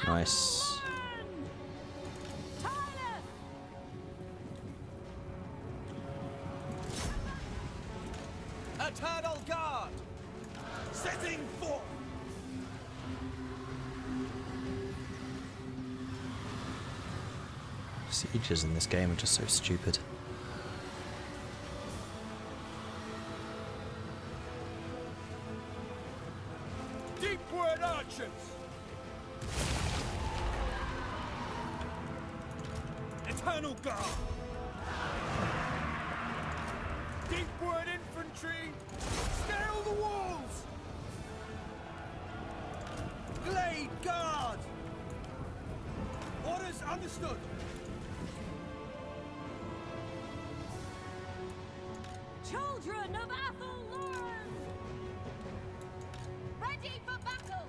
Nice. Eternal guard, setting forth. Sieges in this game are just so stupid. Deepward archers. Eternal guard. Deepward infantry. Scale the walls. Glade guard. Orders understood. Children of Athelnord! Ready for battle!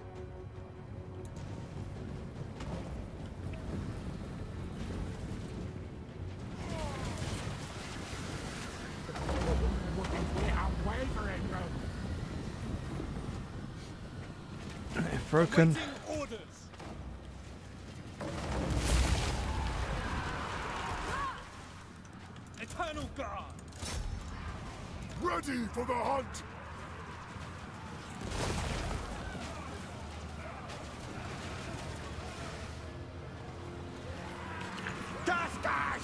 Broken. Orders. Eternal guard. Ready for the hunt! Dash, dash!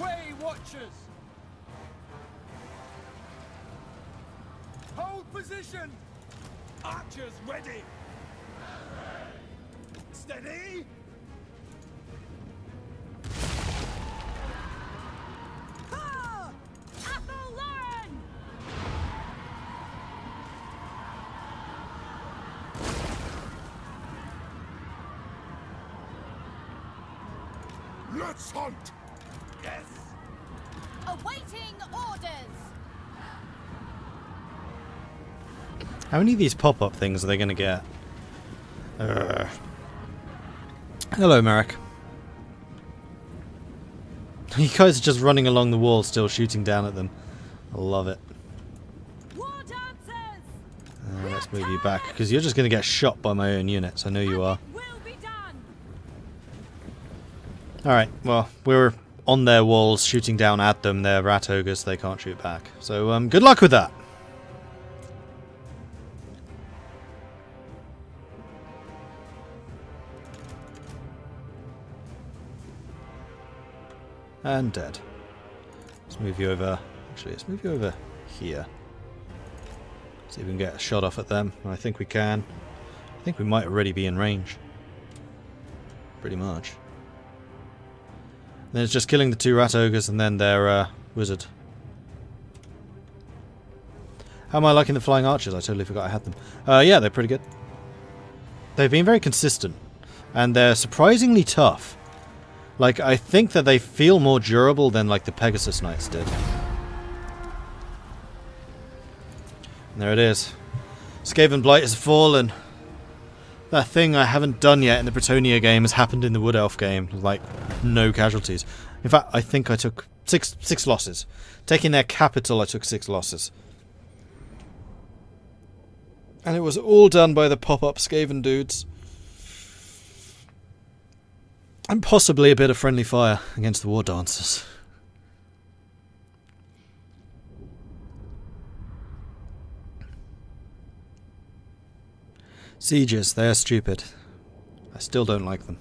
Way watchers! Hold position! Archers ready! Steady! Ha! Athelnord! Let's hunt! Yes! Awaiting orders! How many of these pop-up things are they going to get? Hello, Merrick. You guys are just running along the wall, still shooting down at them. I love it. War dancers! Let's move you back, because you're just going to get shot by my own units. I know you are. Will be done! Alright, well, we're on their walls, shooting down at them. They're rat ogres, they can't shoot back. So, good luck with that! And dead. Let's move you over. Actually, let's move you over here. See if we can get a shot off at them. I think we can. I think we might already be in range. Pretty much. Then it's just killing the two rat ogres and then their wizard. How am I liking the flying archers? I totally forgot I had them. Yeah, they're pretty good. They've been very consistent. And they're surprisingly tough. Like, I think that they feel more durable than, like, the Pegasus Knights did. And there it is. Skaven Blight has fallen. That thing I haven't done yet in the Bretonnia game has happened in the Wood Elf game. Like, no casualties. In fact, I think I took six losses. Taking their capital, I took 6 losses. And it was all done by the pop-up Skaven dudes. And possibly a bit of friendly fire against the War Dancers. Sieges, they're stupid. I still don't like them.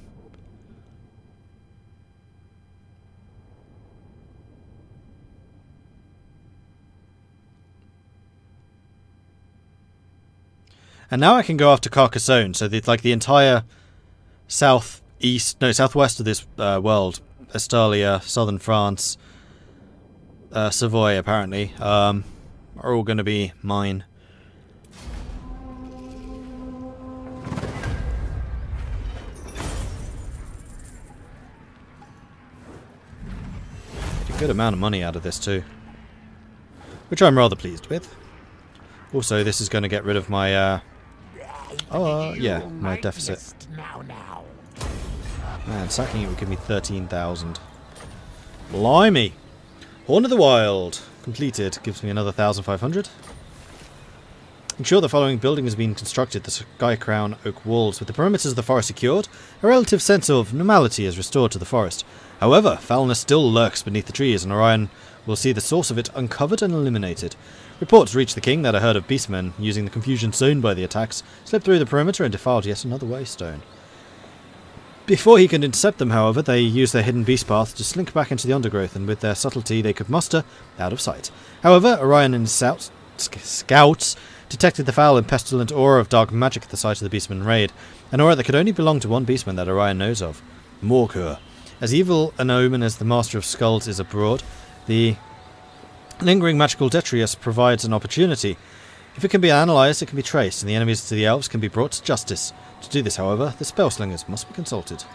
And now I can go after Carcassonne, so like the entire southwest of this world, Estalia, southern France, Savoy apparently, are all going to be mine. Get a good amount of money out of this too, which I'm rather pleased with. Also, this is going to get rid of my Oh, yeah, my deficit. Now. Man, sacking it would give me 13,000. Blimey! Horn of the Wild. Completed. Gives me another 1,500. Ensure the following building has been constructed. The Sky Crown Oak Walls. With the perimeters of the forest secured, a relative sense of normality is restored to the forest. However, foulness still lurks beneath the trees, and Orion will see the source of it uncovered and eliminated. Reports reach the king that a herd of beastmen, using the confusion sown by the attacks, slipped through the perimeter and defiled yet another waystone. Before he could intercept them, however, they used their hidden beast path to slink back into the undergrowth, and with their subtlety they could muster out of sight. However, Orion and his scouts detected the foul and pestilent aura of dark magic at the site of the beastman raid, an aura that could only belong to one beastman that Orion knows of, Morkur. As evil an omen as the Master of Skulls is abroad, the lingering magical detritus provides an opportunity. If it can be analysed, it can be traced, and the enemies to the elves can be brought to justice. To do this, however, the spellslingers must be consulted.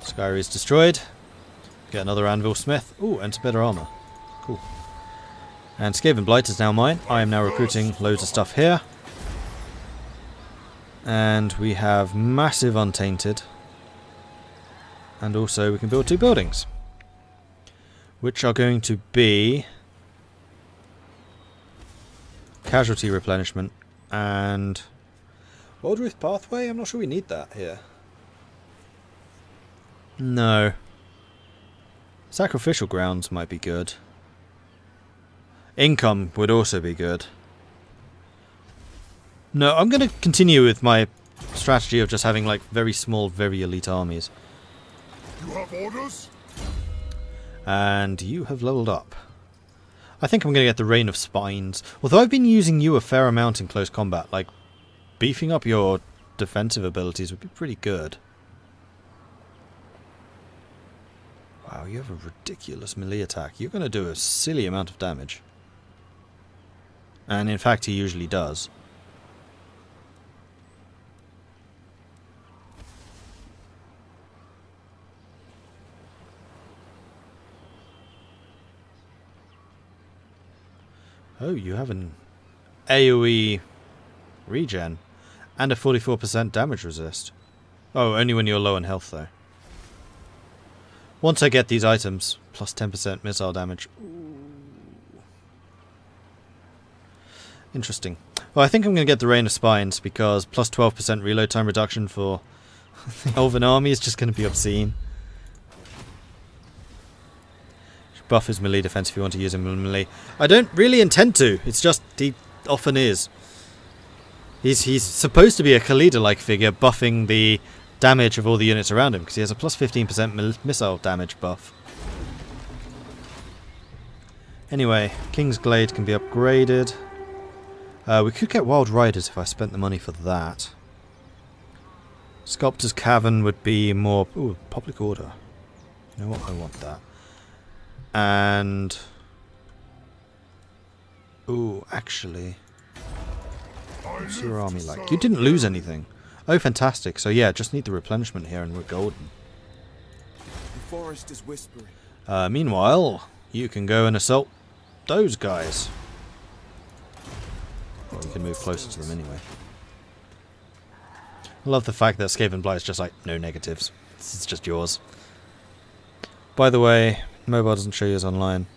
Skyrie is destroyed. Get another Anvil Smith. Ooh, enter better armour. Cool. And Skaven Blight is now mine. I am now recruiting loads of stuff here. And we have massive Untainted. And also we can build 2 buildings. Which are going to be Casualty Replenishment and Wildruth Pathway. I'm not sure we need that here. No. Sacrificial Grounds might be good. Income would also be good. No, I'm going to continue with my strategy of just having like very small, very elite armies. You have orders? And you have leveled up. I think I'm going to get the Rain of Spines. Although I've been using you a fair amount in close combat, like beefing up your defensive abilities would be pretty good. Wow, you have a ridiculous melee attack. You're going to do a silly amount of damage. And in fact, he usually does. Oh, you have an AoE regen and a 44% damage resist. Oh, only when you're low on health though. Once I get these items, plus 10% missile damage. Ooh. Interesting. Well, I think I'm going to get the Rain of Spines because plus 12% reload time reduction for the Elven army is just going to be obscene. Buff his melee defense if you want to use him in melee. I don't really intend to. It's just he often is. He's supposed to be a Khalida-like figure, buffing the damage of all the units around him because he has a plus 15% missile damage buff. Anyway, King's Glade can be upgraded. We could get Wild Riders if I spent the money for that. Sculptor's Cavern would be more... Ooh, Public Order. You know what? I want that. And... Ooh, actually... What's your army like? You didn't lose anything. Oh, fantastic. So yeah, just need the replenishment here and we're golden. The forest is whispering. Meanwhile, you can go and assault those guys. Well, we can move closer to them anyway. I love the fact that Skaven Blight is just like, no negatives. It's just yours. By the way, mobile doesn't show you as online.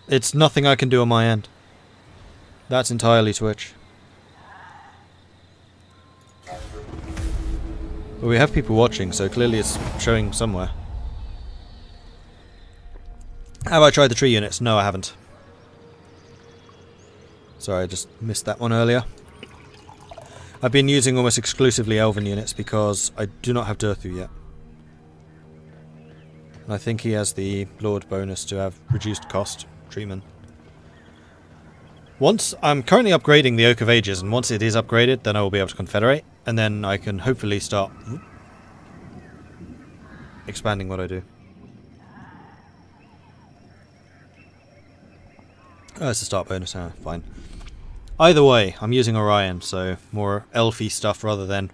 It's nothing I can do on my end. That's entirely Twitch. But we have people watching, so clearly it's showing somewhere. Have I tried the tree units? No, I haven't. Sorry, I just missed that one earlier. I've been using almost exclusively Elven units because I do not have Durthu yet. And I think he has the Lord bonus to have reduced cost treatment. Once I'm currently upgrading the Oak of Ages, and once it is upgraded, then I will be able to confederate, and then I can hopefully start expanding what I do. Oh, it's a start bonus, fine. Either way, I'm using Orion, so more elfy stuff rather than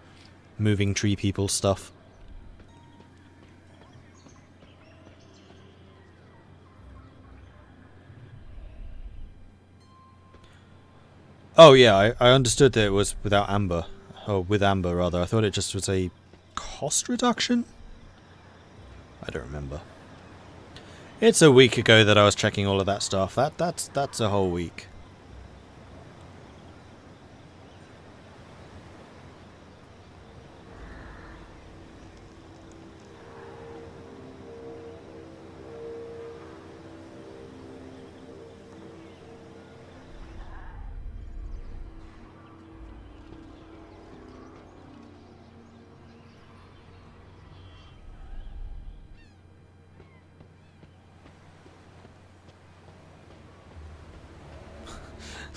moving tree people stuff. Oh yeah, I understood that it was without amber. Or with amber, rather. I thought it just was a cost reduction? I don't remember. It's a week ago that I was checking all of that stuff. That's a whole week.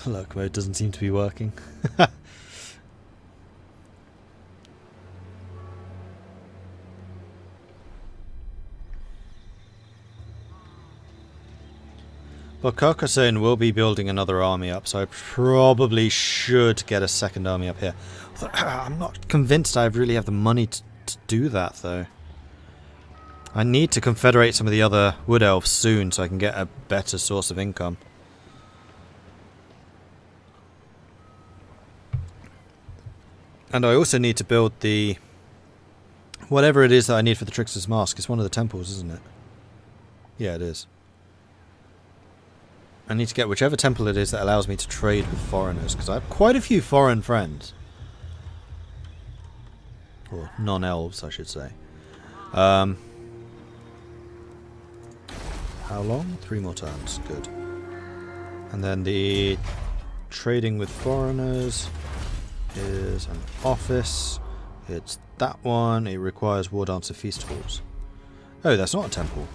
Luck mode doesn't seem to be working. But Carcassonne will be building another army up, so I probably should get a second army up here. I'm not convinced I really have the money to do that, though. I need to confederate some of the other wood elves soon so I can get a better source of income. And I also need to build the... whatever it is that I need for the Trickster's Mask. It's one of the temples, isn't it? Yeah, it is. I need to get whichever temple it is that allows me to trade with foreigners, because I have quite a few foreign friends. Or non-elves, I should say. How long? 3 more turns. Good. And then the trading with foreigners is an office. It's that one. It requires War Dancer Feast Halls. Oh, that's not a temple.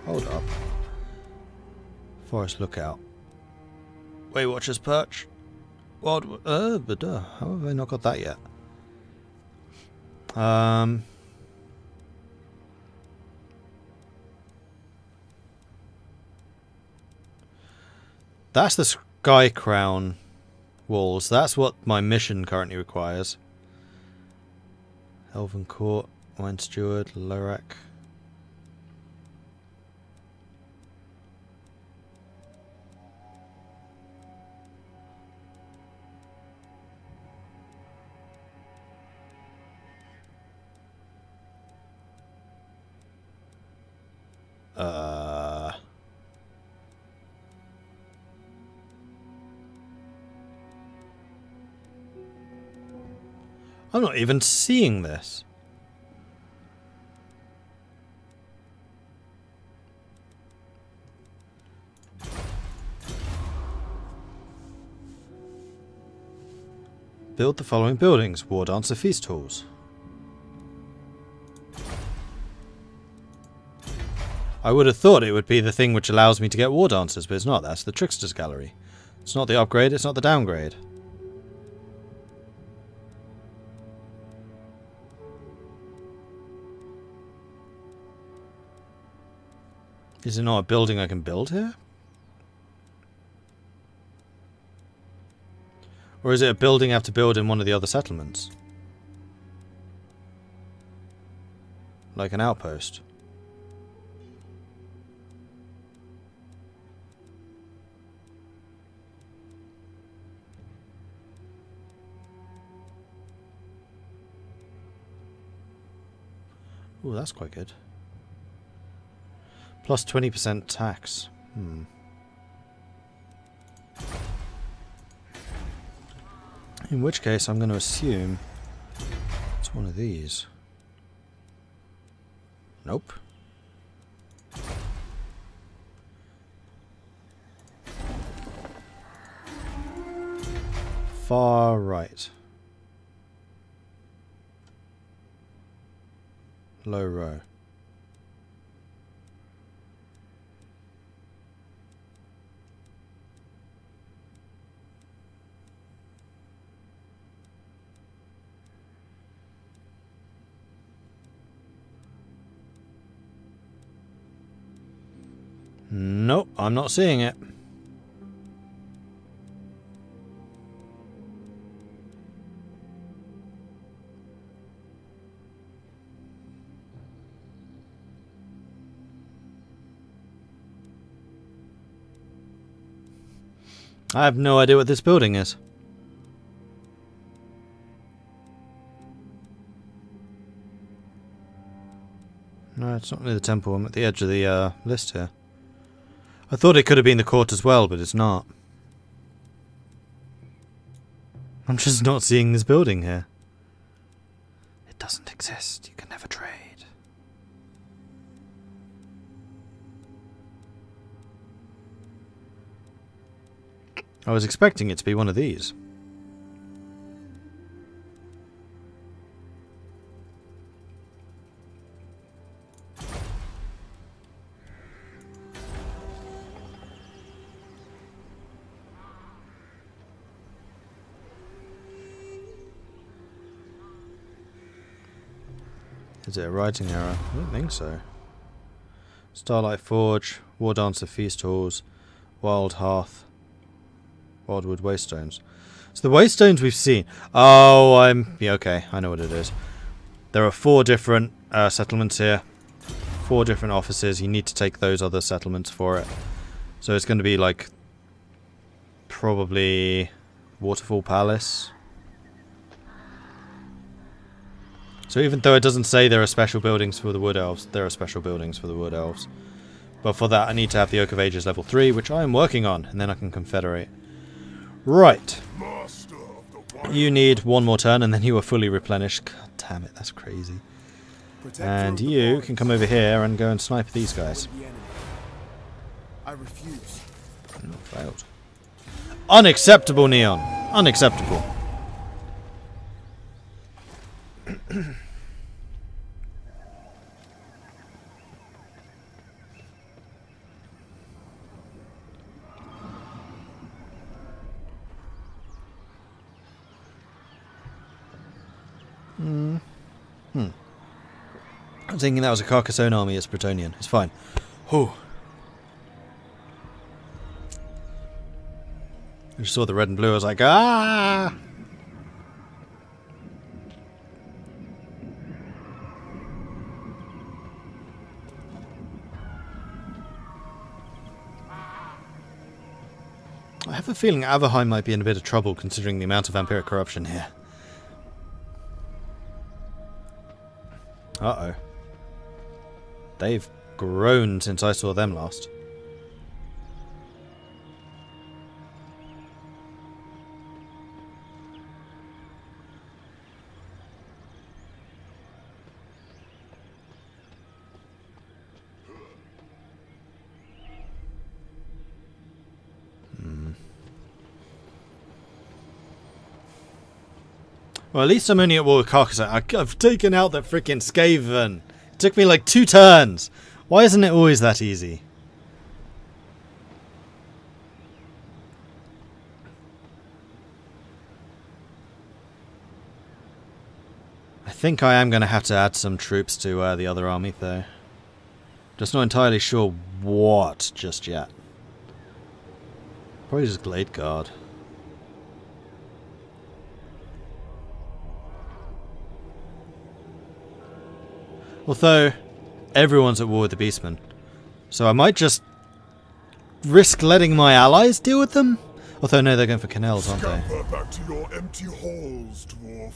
Hold up. Forest Lookout. Way Watcher's Perch. How have I not got that yet? That's the Sky Crown walls. That's what my mission currently requires. Elven Court, Wine Steward, Lorac. I'm not even seeing this. Build the following buildings. War Dancer Feast Halls. I would have thought it would be the thing which allows me to get War Dancers, but it's not. That's the Trickster's Gallery. It's not the upgrade, it's not the downgrade. Is it not a building I can build here? Or is it a building I have to build in one of the other settlements? Like an outpost? Ooh, that's quite good. Plus 20% tax. In which case, I'm going to assume it's one of these. Nope. Far right. Low row. Nope, I'm not seeing it. I have no idea what this building is. it's not near the temple. I'm at the edge of the list here. I thought it could have been the court as well, but it's not. I'm just not seeing this building here. It doesn't exist. You can never trade. I was expecting it to be one of these. Is it a writing error? I don't think so. Starlight Forge, War Dancer Feast Halls, Wild Hearth, Wildwood Wastestones. So the Wastestones we've seen. Oh, yeah, okay, I know what it is. There are 4 different settlements here. 4 different offices. You need to take those other settlements for it. So it's going to be like probably Waterfall Palace. So even though it doesn't say there are special buildings for the Wood Elves, there are special buildings for the Wood Elves. But for that I need to have the Oak of Ages level 3, which I am working on, and then I can confederate. Right. You need 1 more turn and then you are fully replenished. God damn it, that's crazy. And you can come over here and go and snipe these guys. I refuse. Failed. Unacceptable, Neon. Unacceptable. I'm thinking that was a Carcassonne army, it's Bretonnian. It's fine. Whew. I just saw the red and blue, I was like, ah! I have a feeling Averheim might be in a bit of trouble considering the amount of vampiric corruption here. Uh-oh. They've grown since I saw them last. Well, at least I'm only at war with Carcassonne. I've taken out that freaking Skaven. It took me like 2 turns. Why isn't it always that easy? I think I am going to have to add some troops to the other army, though. Just not entirely sure what just yet. Probably just Glade Guard. Although, everyone's at war with the Beastmen. So I might just risk letting my allies deal with them? Although, no, they're going for canals, aren't they? Scamper back to your empty halls, dwarf.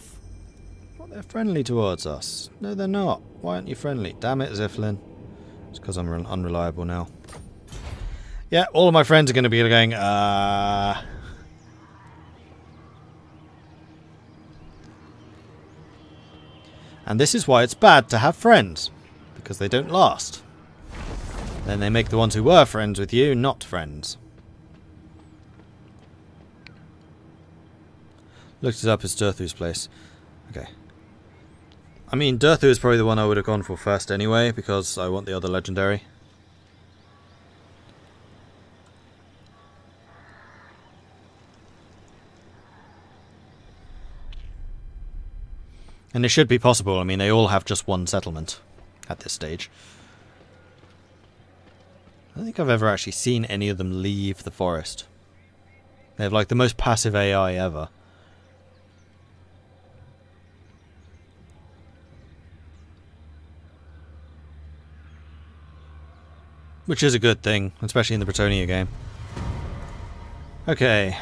Well, they're friendly towards us. No, they're not. Why aren't you friendly? Damn it, Ziflin. It's because I'm unreliable now. Yeah, all of my friends are going to be going, And this is why it's bad to have friends, because they don't last. Then they make the ones who were friends with you not friends. Looked it up as Durthu's place. Okay. I mean, Durthu is probably the one I would have gone for first anyway, because I want the other legendary. And it should be possible. I mean, they all have just 1 settlement at this stage. I don't think I've ever actually seen any of them leave the forest. They have like the most passive AI ever. Which is a good thing, especially in the Bretonnia game. Okay.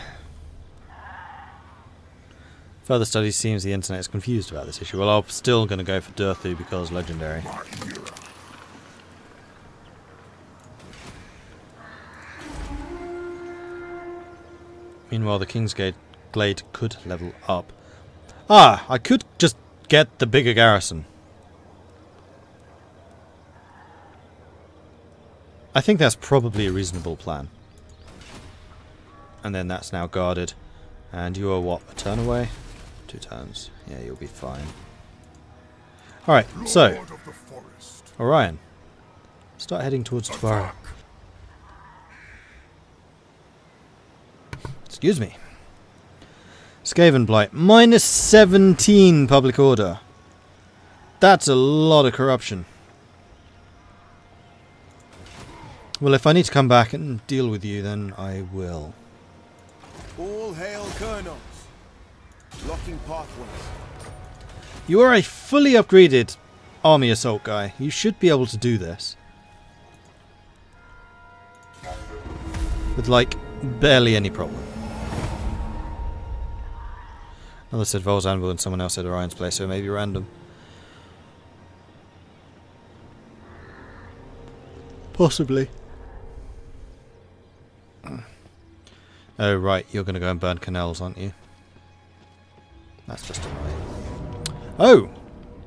Further study seems the internet is confused about this issue. Well, I'm still going to go for Durthu because legendary. Meanwhile, the Glade could level up. Ah, I could just get the bigger garrison. I think that's probably a reasonable plan. And then that's now guarded. And you are what? A turn away? 2 turns. Yeah, you'll be fine. Alright, so. Lord of the forest. Orion. Start heading towards Tvara. Excuse me. Skaven Blight. Minus 17 public order. That's a lot of corruption. Well, if I need to come back and deal with you, then I will. All hail colonels. Blocking pathways. You are a fully upgraded army assault guy. You should be able to do this. With, like, barely any problem. Another said Vol's Anvil and someone else said Orion's place, so it may be random. Possibly. Oh, right, you're going to go and burn canals, aren't you? That's just annoying. Oh!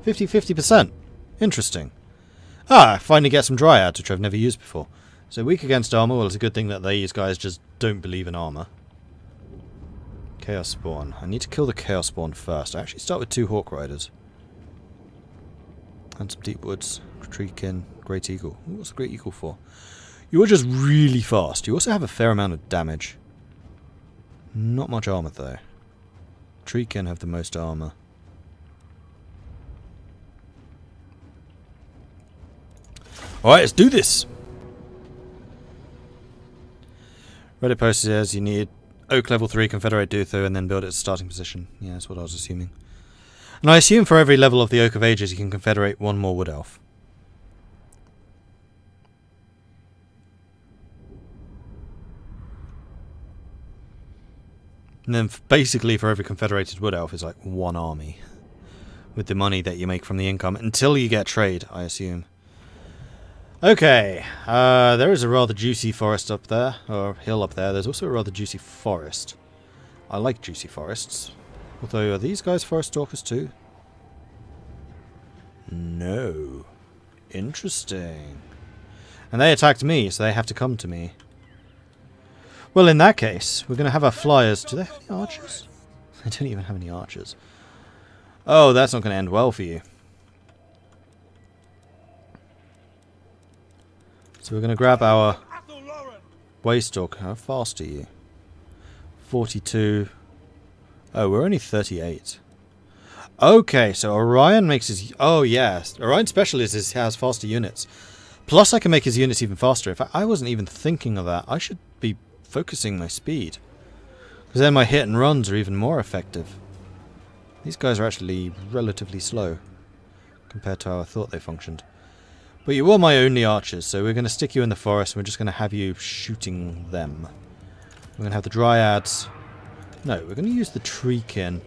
50-50%. Interesting. Ah, I finally get some dryads, which I've never used before. So weak against armor, well, it's a good thing that these guys just don't believe in armor. Chaos Spawn. I need to kill the Chaos Spawn first. I actually start with 2 Hawk Riders. And some Deep Woods. Treekin. Great Eagle. What's the Great Eagle for? You are just really fast. You also have a fair amount of damage. Not much armor, though. Treekin have the most armor. Alright, let's do this! Reddit post says you need Oak level 3, Confederate Dutho, and then build its starting position. Yeah, that's what I was assuming. And I assume for every level of the Oak of Ages you can Confederate 1 more Wood Elf. And then basically for every Confederated Wood Elf is like 1 army. With the money that you make from the income. Until you get trade, I assume. Okay, there is a rather juicy forest up there, or hill up there. There's also a rather juicy forest. I like juicy forests. Although, are these guys forest stalkers too? No. Interesting. And they attacked me, so they have to come to me. Well, in that case, we're going to have our flyers. Do they have any archers? They don't even have any archers. Oh, that's not going to end well for you. So we're going to grab our Waystalk. How fast are you? 42. Oh, we're only 38. Okay, so Orion makes his... Oh, yes. Orion Specialist has faster units. Plus, I can make his units even faster. In fact, I wasn't even thinking of that. I should be focusing my speed. Because then my hit and runs are even more effective. These guys are actually relatively slow. Compared to how I thought they functioned. But you are my only archers, so we're going to stick you in the forest and we're just going to have you shooting them. We're going to have the Dryads... No, we're going to use the Treekin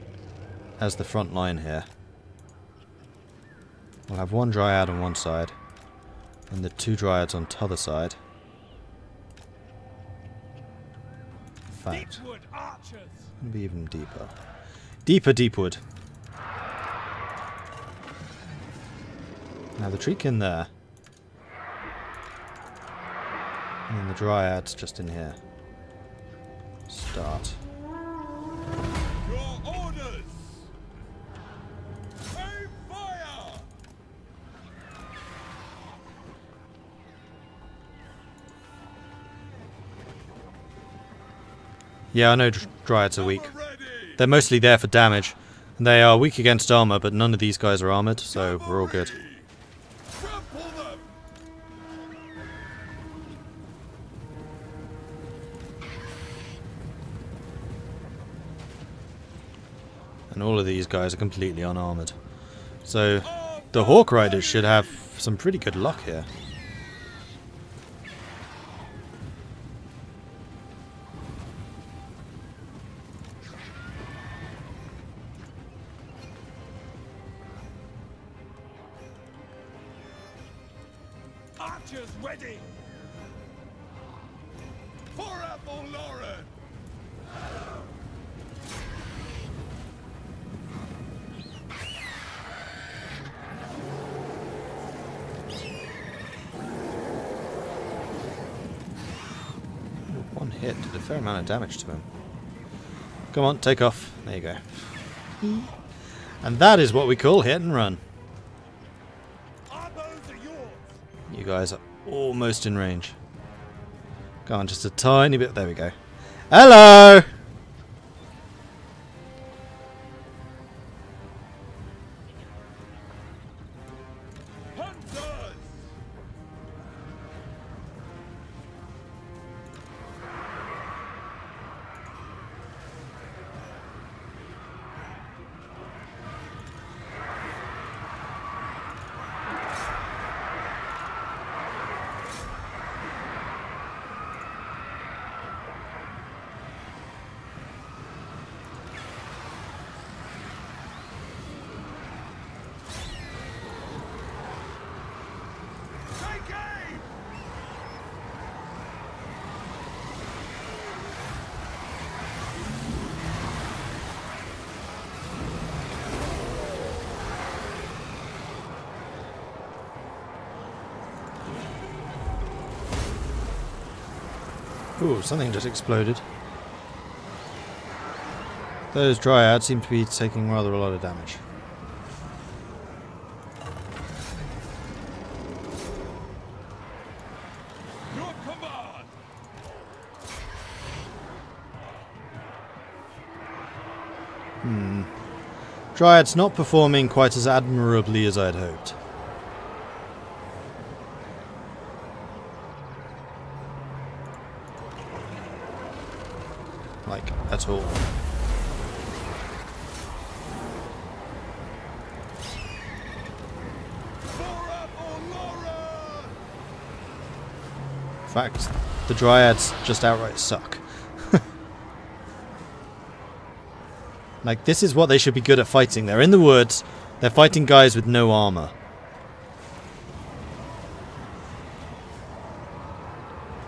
as the front line here. We'll have 1 Dryad on one side, and the 2 Dryads on t'other side. In fact, Deepwood archers. it'll be even deeper. Deeper Deepwood. Now the Treekin there. And then the Dryads just in here. Start. Your orders. Aim fire. Yeah, I know Dryads are weak. They're mostly there for damage. And they are weak against armor, but none of these guys are armored, so we're all good. Trample them. And all of these guys are completely unarmored. So the Hawk Riders should have some pretty good luck here. Archers ready. For Lauren. hit did a fair amount of damage to him. Come on, take off. There you go. And that is what we call hit and run. Our bows are yours. You guys are almost in range. Go on, just a tiny bit. There we go. Hello! Hunters. Take aim. Ooh, something just exploded. Those dryads seem to be taking rather a lot of damage. Your command. Dryads not performing quite as admirably as I'd hoped. Like, at all. Laura or Laura. In fact, the dryads just outright suck. Like, this is what they should be good at fighting. They're in the woods, they're fighting guys with no armor.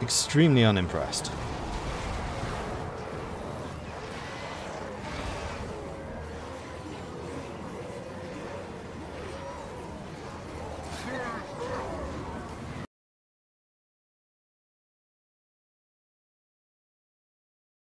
Extremely unimpressed.